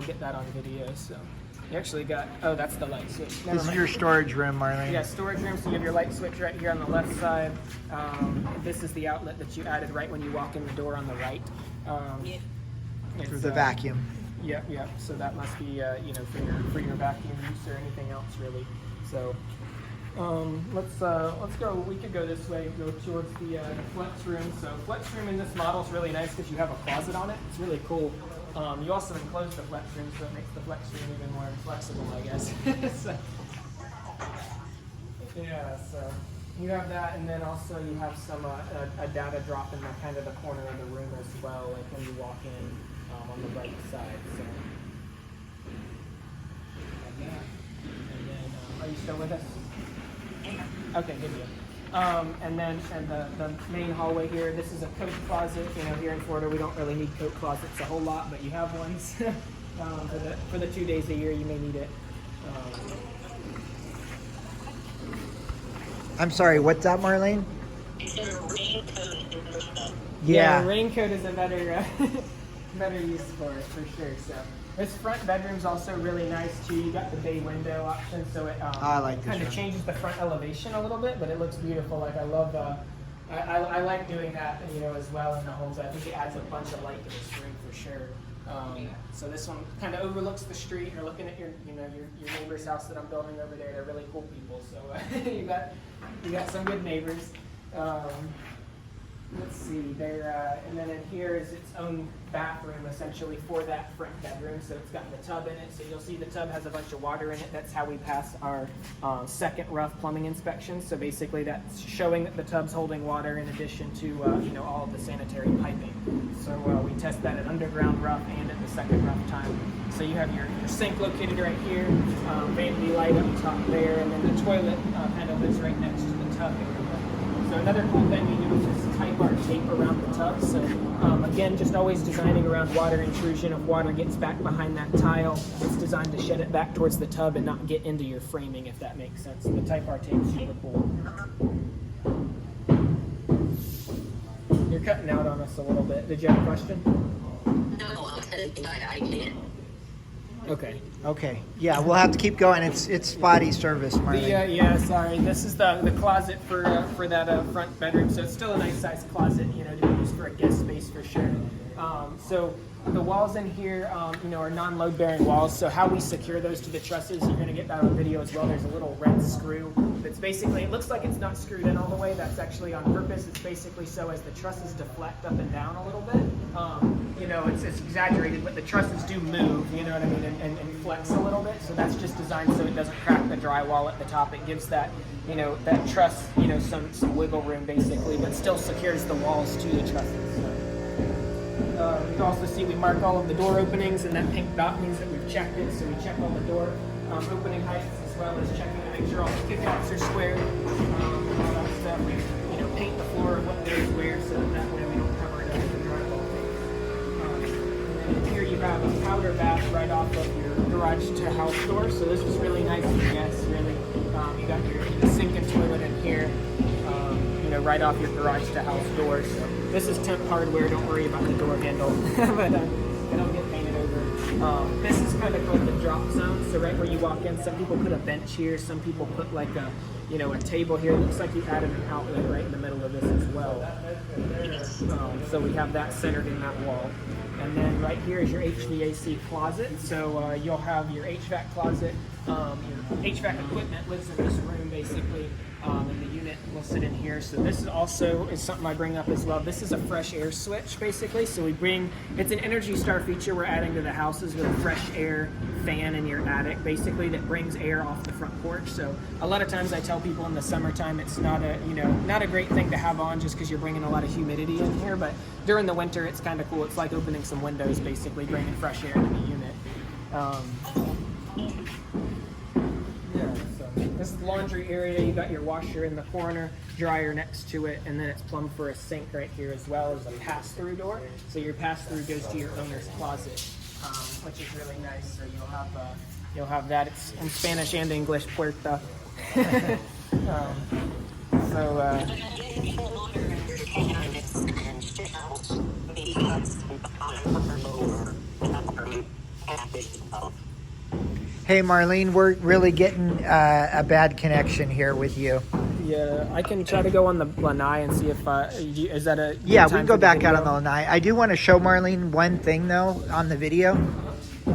get that on video. So you actually got, oh, that's the light switch. Never This is mind. your storage room, Marlene. Yeah, storage room. So you have your light switch right here on the left side. This is the outlet that you added right when you walk in the door on the right. For the vacuum. Yep. So that must be, you know, for your vacuum use or anything else really. So let's go. We could go this way. Go towards the flex room. So flex room in this model is really nice because you have a closet on it. It's really cool. You also enclose the flex room, so it makes the flex room even more flexible, I guess. So, yeah. So you have that, and then also you have some a data drop in the kind of the corner of the room as well, like when you walk in on the right side. So. And then, are you still with us? Okay, good deal. And the main hallway here, this is a coat closet. You know, here in Florida, we don't really need coat closets a whole lot, but you have ones. For the 2 days a year, you may need it. I'm sorry, what's that, Marlene? Yeah, raincoat is a better better use for it, for sure. So this front bedroom's also really nice too. You got the bay window option, so it I like this kind of room. changes the front elevation a little bit, but it looks beautiful. Like I love I like doing that, you know, as well in the homes. I think it adds a bunch of light to this room for sure. So this one kind of overlooks the street. You're looking at your neighbor's house that I'm building over there. They're really cool people. So you got some good neighbors. Let's see, and then in here is its own bathroom essentially for that front bedroom. So it's got the tub in it. So you'll see the tub has a bunch of water in it. That's how we pass our second rough plumbing inspection. So basically that's showing that the tub's holding water in addition to all of the sanitary piping. So we test that at underground rough and at the second rough time. So you have your sink located right here, vanity light up top there, and then the toilet kind of is right next to the tub area. So another cool thing we do is just type our tape around the tub. So again, just always designing around water intrusion. If water gets back behind that tile, it's designed to shed it back towards the tub and not get into your framing, if that makes sense. The type R tape's super cool. You're cutting out on us a little bit. Did you have a question? No, I can't. Okay. Yeah, we'll have to keep going. It's spotty service, Marlene. Yeah, sorry. This is the closet for that front bedroom. So it's still a nice sized closet, you know, to be used for a guest space for sure. So the walls in here, are non-load bearing walls. So how we secure those to the trusses, you're going to get that on video as well. There's a little red screw that's basically, it looks like it's not screwed in all the way. That's actually on purpose. It's basically so as the trusses deflect up and down a little bit. It's exaggerated, but the trusses do move, you know what I mean, and flex a little bit. So that's just designed so it doesn't crack the drywall at the top. It gives that, that truss, some wiggle room basically, but still secures the walls to the trusses. So. You can also see we mark all of the door openings, and that pink dot means that we've checked it. So we check all the door opening heights as well as checking to make sure all the kickouts are square. And all that stuff. We paint the floor of what goes where, so that way we don't cover it up with the drywall things. And then here you have a powder bath right off of your garage to house door. So this is really nice for guests. Really, you got your sink and toilet in here. Right off your garage to house door. So this is temp hardware. Don't worry about the door handle, but it'll get painted over. This is kind of called the drop zone. So right where you walk in, some people put a bench here. Some people put like a table here. It looks like you added an outlet right in the middle of this as well. So we have that centered in that wall. And then right here is your HVAC closet. So you'll have your HVAC closet. Your HVAC equipment lives in this room basically. And the unit will sit in here. So this is also something I bring up as well. This is a fresh air switch basically. So it's an Energy Star feature we're adding to the houses with a fresh air fan in your attic basically that brings air off the front porch. So a lot of times I tell people in the summertime it's not a great thing to have on just because you're bringing a lot of humidity in here. But during the winter it's kind of cool. It's like opening some windows basically, bringing fresh air into the unit. This is the laundry area. You got your washer in the corner, dryer next to it, and then it's plumbed for a sink right here as well as a pass-through door. So your pass-through goes to your owner's closet, which is really nice. So you'll have that. It's in Spanish and English, puerta. Hey, Marlene, we're really getting a bad connection here with you. Yeah, I can try to go on the lanai and see if is that a good Yeah, we time can go for the back out video? on the lanai. I do want to show Marlene one thing, though, on the video.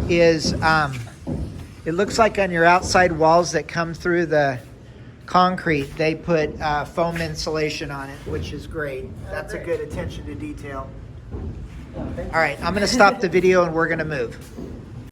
Is it looks like on your outside walls that come through the concrete, they put foam insulation on it, which is great. That's a good attention to detail. All right, I'm going to stop the video and we're going to move.